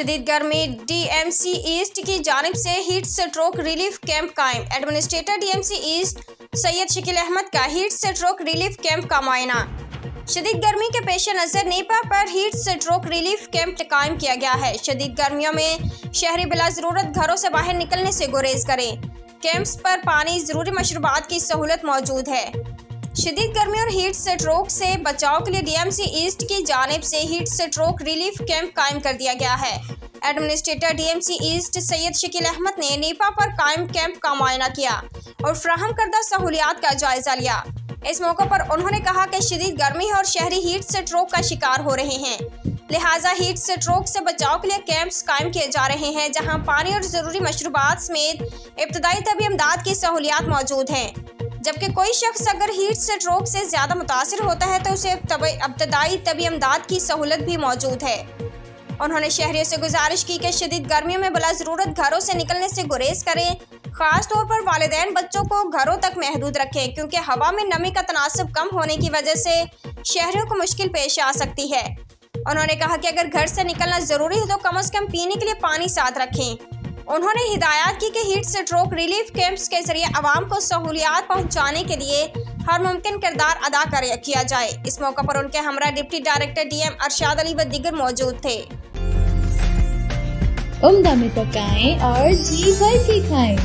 شدید گرمی D M C asset کی جانب سے ہیٹ سٹروک ریلیف کیمپ قائم۔ Administrator D M C east Syed Shakeel Ahmed کا ہیٹ سٹروک ریلیف کیمپ کا معائنہ۔ شدید گرمی کے پیش نظر نیپا پر ہیٹ سٹروک ریلیف کیمپ قائم کیا گیا ہے۔ شدید گرمیوں میں شہری بلا ضرورت گھروں سے باہر نکلنے سے گریز کریں۔ کیمپس پر پانی، ضروری مشروبات کی سہولت موجود ہے۔ شدید گرمی اور ہیٹ سٹروک سے بچاؤ کے لیے ڈی ایم سی ایسٹ کی جانب سے ہیٹ سٹروک ریلیف کیمپ قائم کر دیا گیا ہے۔ Administrator D M C east Syed Shakeel Ahmed نے نیپا پر قائم کیمپ کا معائنہ کیا اور فراہم کردہ سہولیات کا جائزہ لیا۔ اس موقع پر انہوں نے کہا کہ شدید گرمی اور شہری ہیٹ سٹروک کا شکار ہو رہے ہیں، لہٰذا ہیٹ سٹروک سے بچاؤ کے لیے کیمپس قائم کیے جا رہے ہیں جہاں پانی اور ضروری مشروبات سمیت ابتدائی طبی امداد کی سہولیات موجود ہیں، جبکہ کوئی شخص اگر ہیٹ سٹروک سے زیادہ متاثر ہوتا ہے تو اسے ابتدائی طبی امداد کی سہولت بھی موجود ہے۔ انہوں نے شہریوں سے گزارش کی کہ شدید گرمیوں میں بلا ضرورت گھروں سے نکلنے سے گریز کریں، خاص طور پر والدین بچوں کو گھروں تک محدود رکھیں کیونکہ ہوا میں نمی کا تناسب کم ہونے کی وجہ سے شہریوں کو مشکل پیش آ سکتی ہے۔ انہوں نے کہا کہ اگر گھر سے نکلنا ضروری ہے تو کم از کم پینے کے لیے پانی ساتھ رکھیں۔ انہوں نے ہدایات کی کہ ہیٹ سٹروک ریلیف کیمپس کے ذریعے عوام کو سہولیات پہنچانے کے لیے ہر ممکن کردار ادا کیا جائے۔ اس موقع پر ان کے ہمراہ deputy director D M Irshad Ali و دیگر موجود تھے۔ عمدہ میں پکائیں اور جی بھر کے کھائیں۔